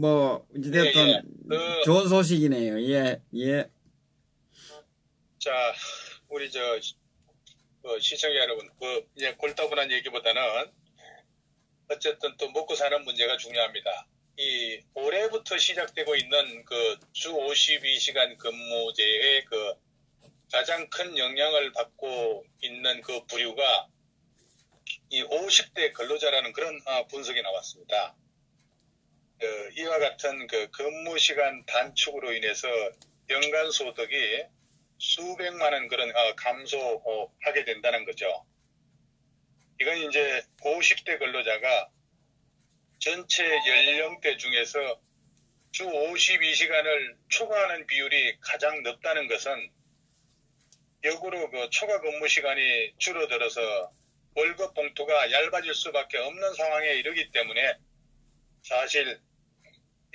뭐, 예, 어찌됐든, 예. 좋은 소식이네요. 예, 예. 자, 우리 시청자 여러분, 이제 골다분한 얘기보다는 어쨌든 또 먹고 사는 문제가 중요합니다. 이 올해부터 시작되고 있는 그 주 52시간 근무제의 그 가장 큰 영향을 받고 있는 그 부류가 이 50대 근로자라는 그런 분석이 나왔습니다. 이와 같은 그 근무 시간 단축으로 인해서 연간 소득이 수백만 원 그런 감소하게 된다는 거죠. 이건 이제 50대 근로자가 전체 연령대 중에서 주 52시간을 초과하는 비율이 가장 높다는 것은 역으로 그 초과 근무 시간이 줄어들어서 월급 봉투가 얇아질 수밖에 없는 상황에 이르기 때문에 사실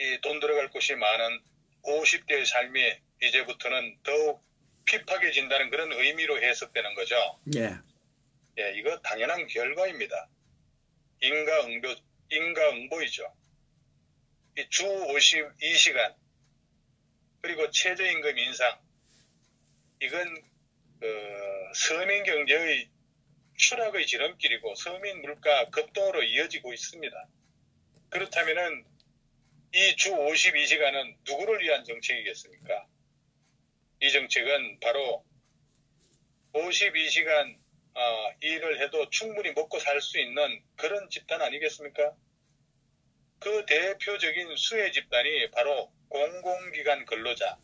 이 돈 들어갈 곳이 많은 50대의 삶이 이제부터는 더욱 핍박해진다는 그런 의미로 해석되는 거죠. 예. 예, 이거 당연한 결과입니다. 인과응보이죠. 이 주 52시간 그리고 최저임금 인상 이건 서민 경제의 추락의 지름길이고 서민 물가 급등으로 이어지고 있습니다. 그렇다면은 이 주 52시간은 누구를 위한 정책이겠습니까? 이 정책은 바로 52시간 일을 해도 충분히 먹고 살 수 있는 그런 집단 아니겠습니까? 그 대표적인 수혜 집단이 바로 공공기관 근로자,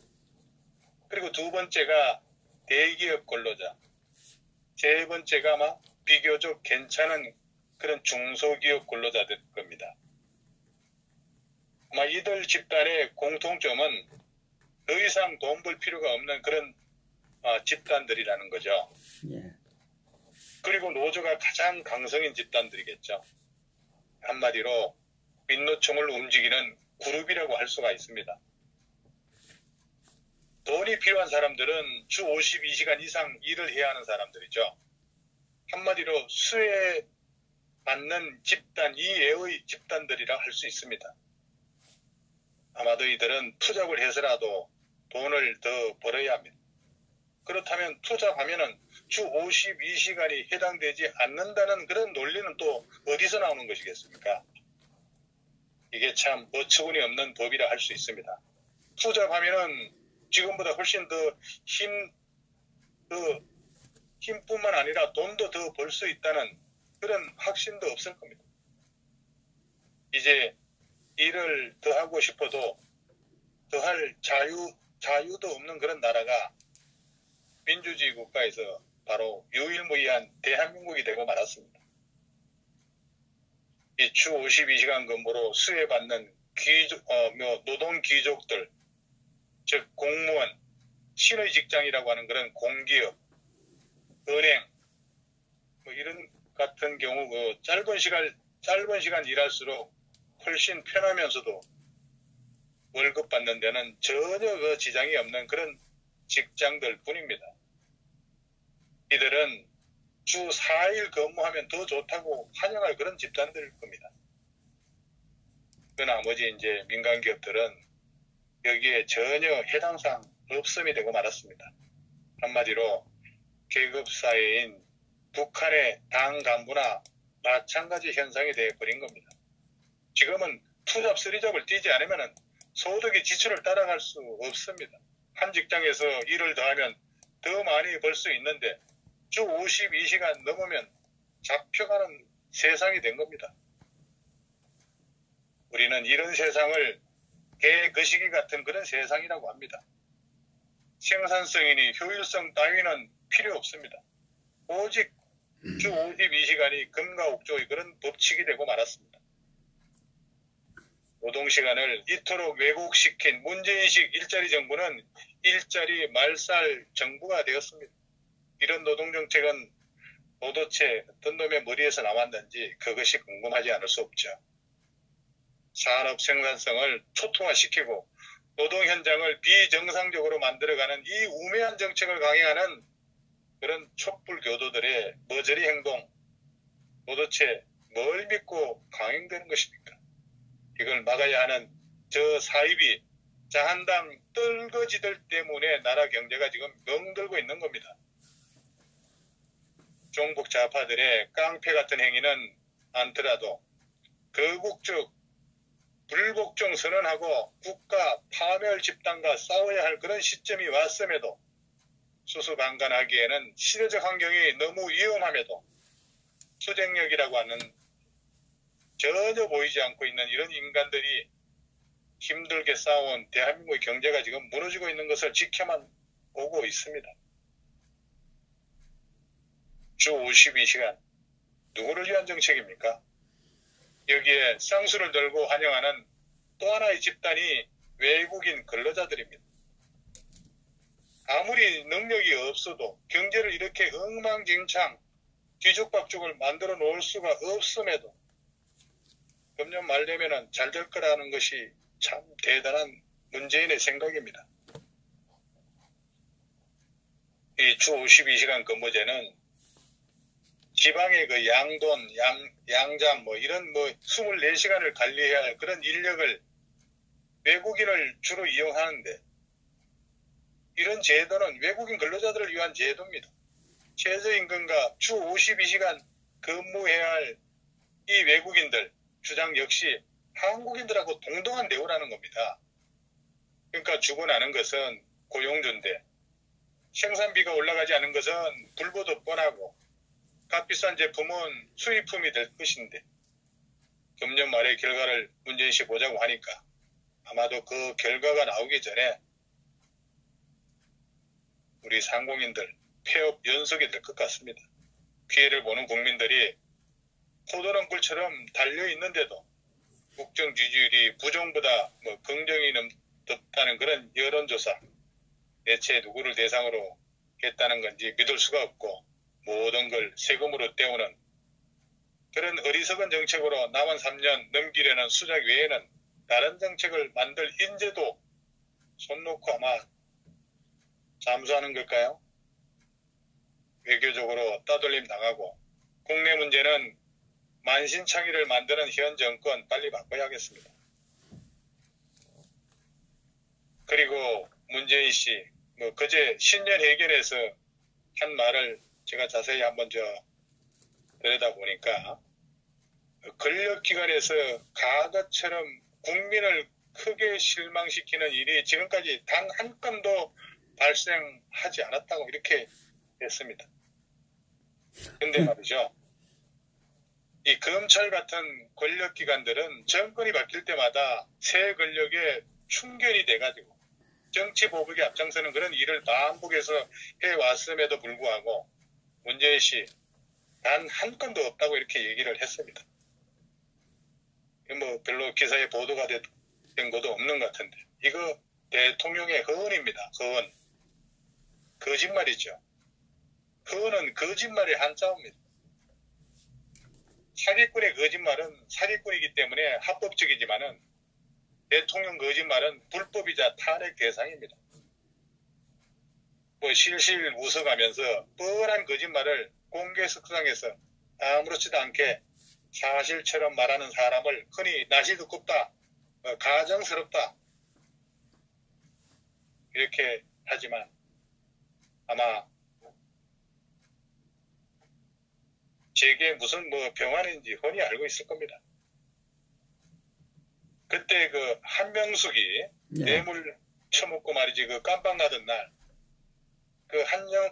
그리고 두 번째가 대기업 근로자, 세 번째가 아마 비교적 괜찮은 그런 중소기업 근로자들 겁니다. 아마 이들 집단의 공통점은 더 이상 돈 벌 필요가 없는 그런 집단들이라는 거죠. 예. 그리고 노조가 가장 강성인 집단들이겠죠. 한마디로 민노총을 움직이는 그룹이라고 할 수가 있습니다. 돈이 필요한 사람들은 주 52시간 이상 일을 해야 하는 사람들이죠. 한마디로 수혜받는 집단 이외의 집단들이라 할 수 있습니다. 아마도 이들은 투잡을 해서라도 돈을 더 벌어야 합니다. 그렇다면 투잡하면은 주 52시간이 해당되지 않는다는 그런 논리는 또 어디서 나오는 것이겠습니까? 이게 참 어처구니 없는 법이라 할 수 있습니다. 투잡하면은 지금보다 훨씬 더 힘뿐만 아니라 돈도 더 벌 수 있다는 그런 확신도 없을 겁니다. 이제 일을 더 하고 싶어도 더 할 자유도 없는 그런 나라가 민주주의 국가에서 바로 유일무이한 대한민국이 되고 말았습니다. 이 주 52시간 근무로 수혜받는 노동 귀족들, 즉 공무원, 신의 직장이라고 하는 그런 공기업, 은행, 이런 같은 경우 짧은 시간 일할수록 훨씬 편하면서도 월급 받는 데는 전혀 지장이 없는 그런 직장들 뿐입니다. 이들은 주 4일 근무하면 더 좋다고 환영할 그런 집단들일 겁니다. 그 나머지 이제 민간 기업들은 여기에 전혀 해당사항 없음이 되고 말았습니다. 한마디로 계급사회인 북한의 당 간부나 마찬가지 현상이 되어버린 겁니다. 지금은 투잡, 쓰리잡을 뛰지 않으면 소득의 지출을 따라갈 수 없습니다. 한 직장에서 일을 더하면 더 많이 벌 수 있는데 주 52시간 넘으면 잡혀가는 세상이 된 겁니다. 우리는 이런 세상을 개거시기 같은 그런 세상이라고 합니다. 생산성이니 효율성 따위는 필요 없습니다. 오직 주 52시간이 금가옥조의 그런 법칙이 되고 말았습니다. 노동시간을 이토록 왜곡시킨 문재인식 일자리 정부는 일자리 말살 정부가 되었습니다. 이런 노동정책은 도대체 어떤 놈의 머리에서 나왔는지 그것이 궁금하지 않을 수 없죠. 산업 생산성을 초토화시키고 노동 현장을 비정상적으로 만들어가는 이 우매한 정책을 강행하는 그런 촛불 교도들의 머저리 행동, 도대체 뭘 믿고 강행되는 것입니까? 이걸 막아야 하는 저 사입이 자한당 떨거지들 때문에 나라 경제가 지금 멍들고 있는 겁니다. 종북 좌파들의 깡패 같은 행위는 않더라도 거국적 불복종 선언하고 국가 파멸 집단과 싸워야 할 그런 시점이 왔음에도 수수강간하기에는 시대적 환경이 너무 위험함에도 수쟁력이라고 하는 전혀 보이지 않고 있는 이런 인간들이 힘들게 싸워온 대한민국의 경제가 지금 무너지고 있는 것을 지켜만 오고 있습니다. 주 52시간 누구를 위한 정책입니까? 여기에 쌍수를 들고 환영하는 또 하나의 집단이 외국인 근로자들입니다. 아무리 능력이 없어도 경제를 이렇게 엉망진창 뒤죽박죽을 만들어 놓을 수가 없음에도 금년 말 되면은 잘 될 거라는 것이 참 대단한 문재인의 생각입니다. 이 주 52시간 근무제는 지방의 그 양돈, 양잠 이런 24시간을 관리해야 할 그런 인력을 외국인을 주로 이용하는데 이런 제도는 외국인 근로자들을 위한 제도입니다. 최저임금과 주 52시간 근무해야 할 이 외국인들 주장 역시 한국인들하고 동등한 대우라는 겁니다. 그러니까 죽어나는 것은 고용주인데 생산비가 올라가지 않은 것은 불보듯 뻔하고 값비싼 제품은 수입품이 될 것인데 금년 말의 결과를 문재인 씨 보자고 하니까 아마도 그 결과가 나오기 전에 우리 상공인들 폐업 연속이 될 것 같습니다. 피해를 보는 국민들이 포도는 꿀처럼 달려있는데도 국정 지지율이 부정보다 긍정이 높다는 그런 여론조사 대체 누구를 대상으로 했다는 건지 믿을 수가 없고 모든 걸 세금으로 때우는 그런 어리석은 정책으로 남은 3년 넘기려는 수작 외에는 다른 정책을 만들 인재도 손 놓고 아마 잠수하는 걸까요? 외교적으로 따돌림 당하고 국내 문제는 만신창이를 만드는 현 정권 빨리 바꿔야겠습니다. 그리고 문재인 씨 그제 신년회견에서 한 말을 제가 자세히 한번 들여다보니까 권력기관에서 과거처럼 국민을 크게 실망시키는 일이 지금까지 단 한 건도 발생하지 않았다고 이렇게 했습니다. 근데 말이죠. 이 검찰 같은 권력기관들은 정권이 바뀔 때마다 새 권력에 충견이 돼가지고 정치 보복에 앞장서는 그런 일을 반복해서 해왔음에도 불구하고 문재인 씨 단 한 건도 없다고 이렇게 얘기를 했습니다. 별로 기사에 보도가 된 것도 없는 것 같은데 이거 대통령의 허언입니다. 허언. 거짓말이죠. 허언은 거짓말의 한자어입니다. 사기꾼의 거짓말은 사기꾼이기 때문에 합법적이지만은 대통령 거짓말은 불법이자 탄핵 대상입니다. 실실 웃어가면서 뻔한 거짓말을 공개 석상에서 아무렇지도 않게 사실처럼 말하는 사람을 흔히 낯이 두껍다, 가정스럽다 이렇게 하지만 아마 제게 무슨 병환인지 훤히 알고 있을 겁니다. 그때 그 한명숙이 뇌물 처먹고 말이지 그 깜빵 가던 날 그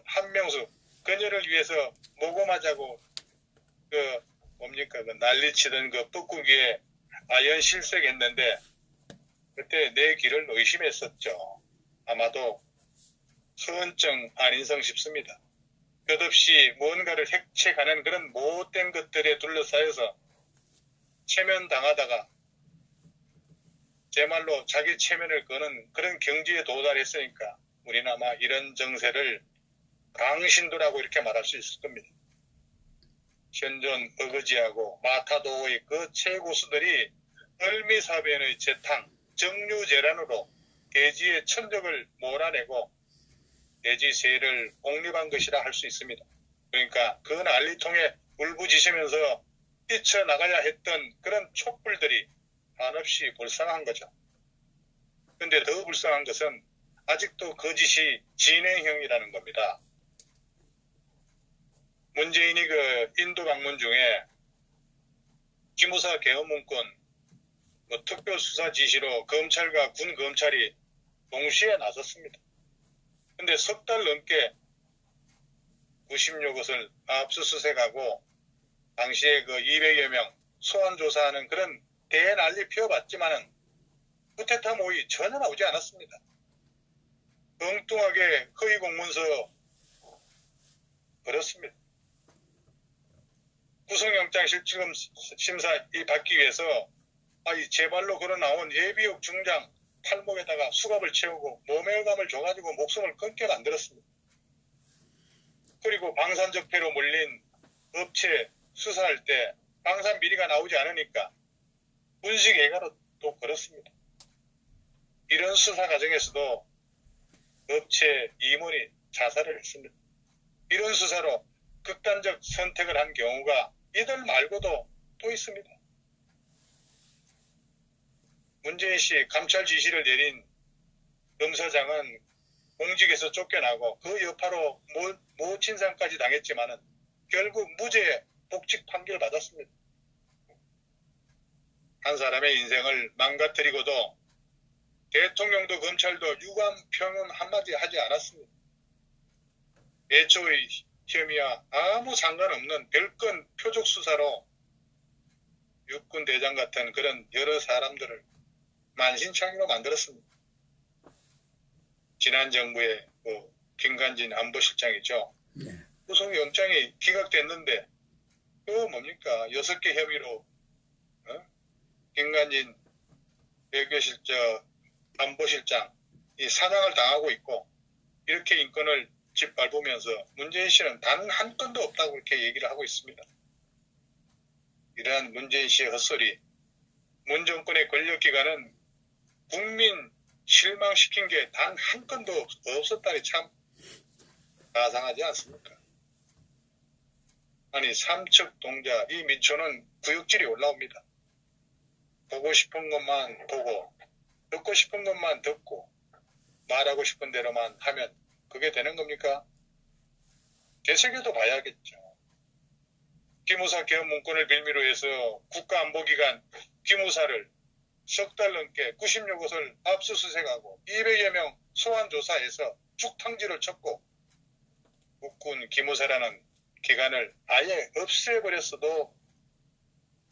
한명숙 그녀를 위해서 모금하자고 그 난리치던 그 뻐꾸기에 아연 실색했는데 그때 내 길을 의심했었죠. 아마도 허언증 아닌성 싶습니다. 끝없이 무언가를 획책하는 그런 못된 것들에 둘러싸여서 체면당하다가 제 말로 자기 체면을 거는 그런 경지에 도달했으니까 우리는 아마 이런 정세를 강신도라고 이렇게 말할 수 있을 겁니다. 현존 어거지하고 마타도의 그 최고수들이 을미사변의 재탕, 정류재란으로 대지의 천적을 몰아내고 대지세를 옹립한 것이라 할 수 있습니다. 그러니까 그 난리통에 울부짖으면서 뛰쳐나가야 했던 그런 촛불들이 한없이 불쌍한 거죠. 근데 더 불쌍한 것은 아직도 거짓이 진행형이라는 겁니다. 문재인이 그 인도 방문 중에 기무사 개헌 문건 특별수사 지시로 검찰과 군 검찰이 동시에 나섰습니다. 근데 석 달 넘게 90여 곳을 압수수색하고 당시에 그 200여 명 소환조사하는 그런 대난리 피워봤지만은 쿠데타 모의 전혀 나오지 않았습니다. 엉뚱하게 허위 공문서 그렇습니다. 구속영장 실질검 심사 받기 위해서 제발로 걸어 나온 예비역 중장 팔목에다가 수갑을 채우고 모멸감을 줘가지고 목숨을 끊게 만들었습니다. 그리고 방산적폐로 몰린 업체 수사할 때 방산 비리가 나오지 않으니까 문식예가로 또 걸었습니다. 이런 수사 과정에서도 업체 임원이 자살을 했습니다. 이런 수사로 극단적 선택을 한 경우가 이들 말고도 또 있습니다. 문재인 씨 감찰 지시를 내린 검사장은 공직에서 쫓겨나고 그 여파로 모친상까지 당했지만은 결국 무죄 복직 판결 받았습니다. 한 사람의 인생을 망가뜨리고도 대통령도 검찰도 유감 평은 한마디 하지 않았습니다. 애초의 혐의와 아무 상관없는 별건 표적 수사로 육군 대장 같은 그런 여러 사람들을 만신창이로 만들었습니다. 지난 정부의 김관진 안보실장이죠. 구속영장이 기각됐는데 그거 뭡니까? 6개 혐의로 김관진 안보실장 이 사장을 당하고 있고 이렇게 인권을 짓밟으면서 문재인 씨는 단 한 건도 없다고 이렇게 얘기를 하고 있습니다. 이러한 문재인 씨의 헛소리, 문 정권의 권력기관은 국민 실망시킨 게 단 한 건도 없었다니 참 가상하지 않습니까? 아니 삼척 동자 이 민초는 구역질이 올라옵니다. 보고 싶은 것만 보고 듣고 싶은 것만 듣고 말하고 싶은 대로만 하면 그게 되는 겁니까? 되새겨도 봐야겠죠. 기무사 개헌 문건을 빌미로 해서 국가안보기관 기무사를 석 달 넘게 90여 곳을 압수수색하고 200여 명 소환조사해서 죽탕질을 쳤고 국군 기무사라는 기관을 아예 없애버렸어도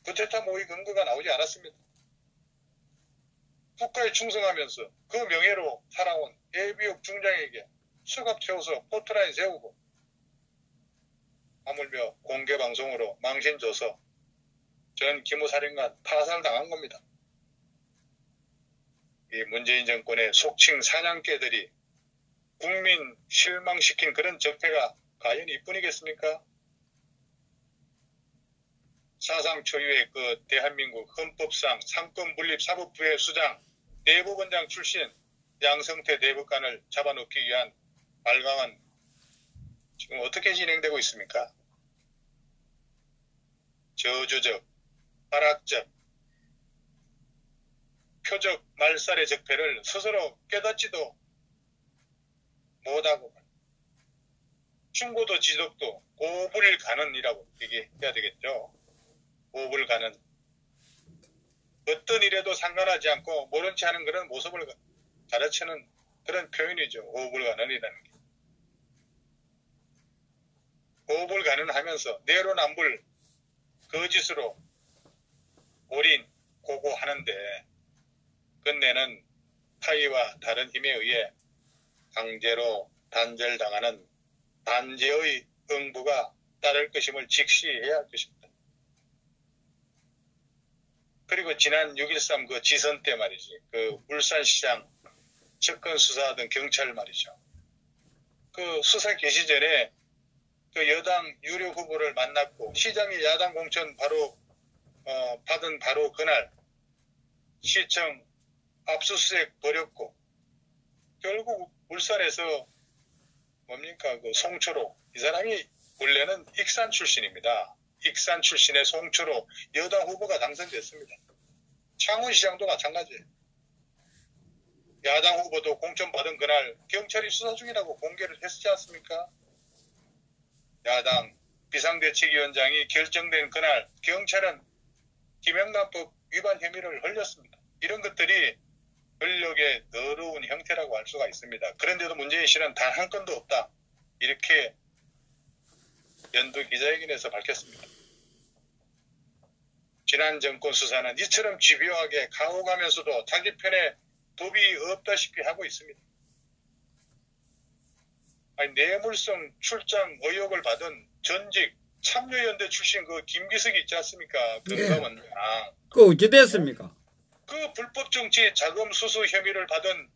쿠데타 모의 근거가 나오지 않았습니다. 국가에 충성하면서 그 명예로 살아온 예비역 중장에게 수갑 채워서 포트라인 세우고 하물며 공개방송으로 망신 줘서 전 기무사령관 파살당한 겁니다. 이 문재인 정권의 속칭 사냥개들이 국민 실망시킨 그런 적폐가 과연 이뿐이겠습니까? 사상 초유의 그 대한민국 헌법상 상권분립사법부의 수장 대법원장 출신 양성태 대법관을 잡아놓기 위한 발광은 지금 어떻게 진행되고 있습니까? 저주적, 발악적, 표적 말살의 적폐를 스스로 깨닫지도 못하고 충고도 지적도 고불가능이라고 얘기해야 되겠죠. 고불가능. 어떤 일에도 상관하지 않고 모른 체 하는 그런 모습을 가르치는 그런 표현이죠. 고불가능이라는 게. 고불가능하면서 내로남불 거짓으로 올인 고고하는데 끝내는 타의와 다른 힘에 의해 강제로 단절당하는 단죄의 응부가 따를 것임을 직시해야 할 것입니다. 그리고 지난 6.13 그 지선 때 말이지, 그 울산시장 접근 수사하던 경찰 말이죠. 그 수사 개시 전에 그 여당 유력 후보를 만났고 시장이 야당 공천 바로 받은 바로 그날 시청 압수수색 벌였고 결국 울산에서 뭡니까 그 송초로 이 사람이 원래는 익산 출신입니다. 익산 출신의 송초로 여당 후보가 당선됐습니다. 창원시장도 마찬가지예요. 야당 후보도 공천 받은 그날 경찰이 수사 중이라고 공개를 했지 않습니까? 야당 비상대책위원장이 결정된 그날 경찰은 김영란법 위반 혐의를 흘렸습니다. 이런 것들이 권력의 더러운 형태라고 할 수가 있습니다. 그런데도 문재인 씨는 단 한 건도 없다. 이렇게 연두 기자회견에서 밝혔습니다. 지난 정권 수사는 이처럼 집요하게 가오가면서도 자기 편에 dob이 없다시피 하고 있습니다. 아니, 뇌물성 출장 의혹을 받은 전직 참여연대 출신 그 김기석이 있지 않습니까? 금감원. 그 어찌 됐습니까? 그 불법 정치 자금 수수 혐의를 받은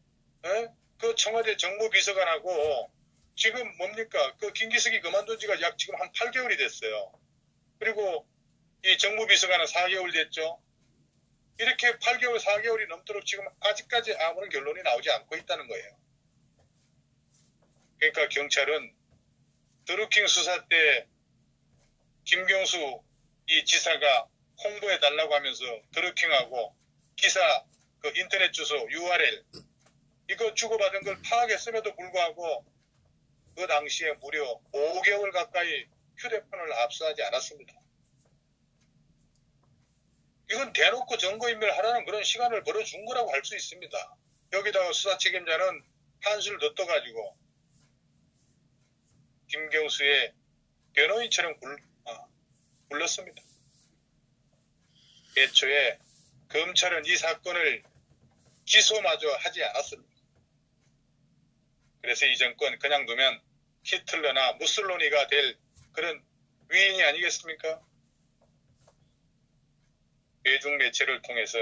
그 청와대 정무비서관하고 지금 뭡니까? 그 김기석이 그만둔 지가 약 지금 한 8개월이 됐어요. 그리고 이 정무비서관은 4개월 됐죠. 이렇게 8개월, 4개월이 넘도록 지금 아직까지 아무런 결론이 나오지 않고 있다는 거예요. 그러니까 경찰은 드루킹 수사 때 김경수 이 지사가 홍보해달라고 하면서 드루킹하고 기사 그 인터넷 주소 URL 이거 주고받은 걸 파악했음에도 불구하고 그 당시에 무려 5개월 가까이 휴대폰을 압수하지 않았습니다. 이건 대놓고 증거인멸하라는 그런 시간을 벌어준 거라고 할 수 있습니다. 여기다가 수사 책임자는 한술 더 떠가지고 김경수의 변호인처럼 불렀습니다. 애초에 검찰은 이 사건을 기소마저 하지 않았습니다. 그래서 이 정권 그냥 두면 히틀러나 무솔로니가 될 그런 위인이 아니겠습니까? 대중매체를 통해서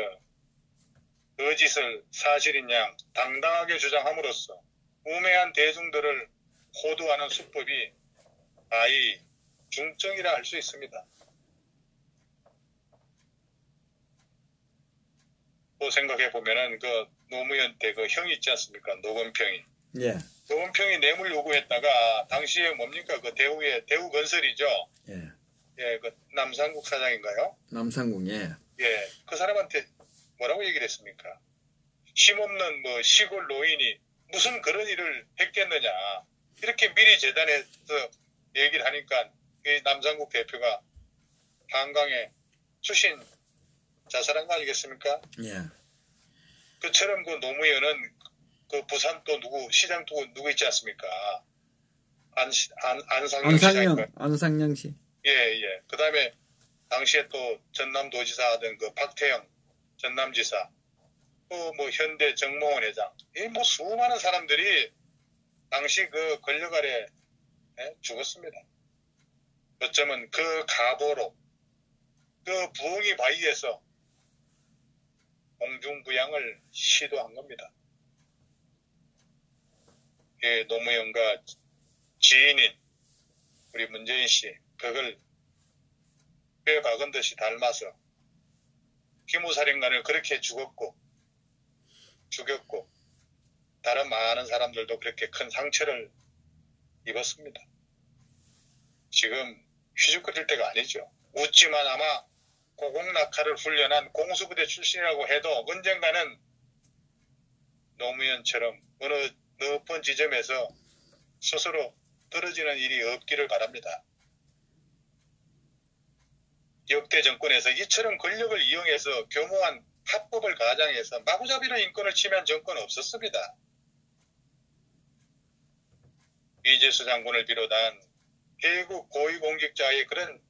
거짓을 사실인 양 당당하게 주장함으로써 우매한 대중들을 호도하는 수법이 아이 중증이라 할 수 있습니다. 또 생각해보면은 그 노무현 때 그 형이 있지 않습니까? 노건평이. 예. 노건평이 뇌물 요구했다가 당시에 뭡니까? 그 대우건설이죠. 예. 예, 그 남산국 사장인가요? 남산국, 예. 예, 그 사람한테 뭐라고 얘기를 했습니까? 힘없는 뭐 시골 노인이 무슨 그런 일을 했겠느냐. 이렇게 미리 재단에서 얘기를 하니까 이 남산국 대표가 한강에 수신 자살한 거 아니겠습니까? 예. 그처럼 그 노무현은 그 부산 또 시장 또 누구 있지 않습니까? 안상영 시장인가요? 안상영 씨. 예, 예. 그 다음에 당시에 또 전남도지사 하던 그 박태영 전남지사, 또 뭐 현대 정몽원 회장, 이 뭐 수많은 사람들이 당시 그 권력 아래 죽었습니다. 어쩌면 그 가보로 그 부엉이 바위에서 공중부양을 시도한 겁니다. 예, 노무현과 지인인 우리 문재인 씨, 그걸 뼈 박은 듯이 닮아서 기무사령관을 그렇게 죽였고 다른 많은 사람들도 그렇게 큰 상처를 입었습니다. 지금 휘죽거릴 때가 아니죠. 웃지만 아마 고공낙하를 훈련한 공수부대 출신이라고 해도 언젠가는 노무현처럼 어느 높은 지점에서 스스로 떨어지는 일이 없기를 바랍니다. 역대 정권에서 이처럼 권력을 이용해서 교묘한 합법을 가장해서 마구잡이로 인권을 침해한 정권은 없었습니다. 이재수 장군을 비롯한 해국 고위공직자의 그런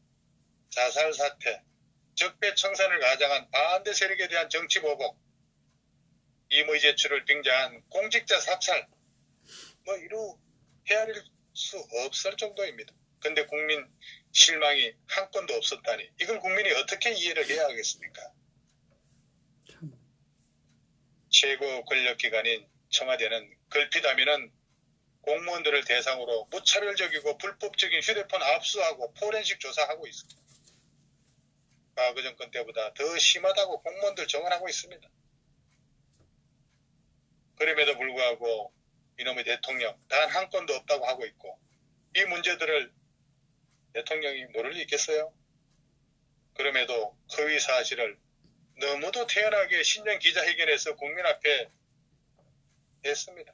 자살 사태, 적폐청산을 가장한 반대 세력에 대한 정치보복, 임의 제출을 빙자한 공직자 삭살, 뭐 이루 헤아릴 수 없을 정도입니다. 근데 국민 실망이 한 건도 없었다니 이걸 국민이 어떻게 이해를 해야 하겠습니까? 최고 권력기관인 청와대는 걸핏하면은 공무원들을 대상으로 무차별적이고 불법적인 휴대폰 압수하고 포렌식 조사하고 있습니다. 과거 정권 때보다 더 심하다고 공무원들 정언하고 있습니다. 그럼에도 불구하고 이놈의 대통령 단 한 건도 없다고 하고 있고 이 문제들을 대통령이 모를 리 있겠어요? 그럼에도 허위 사실을 너무도 태연하게 신년 기자회견에서 국민 앞에 했습니다.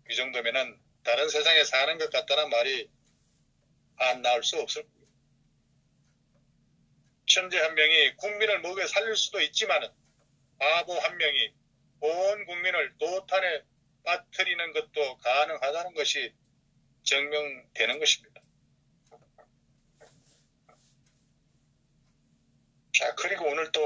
이 정도면은 다른 세상에 사는 것 같다는 말이 안 나올 수 없을 겁니다. 천재 한 명이 국민을 먹여 살릴 수도 있지만은 바보 한 명이 온 국민을 노탄에 빠뜨리는 것도 가능하다는 것이 증명되는 것입니다. 자, 그리고 오늘 또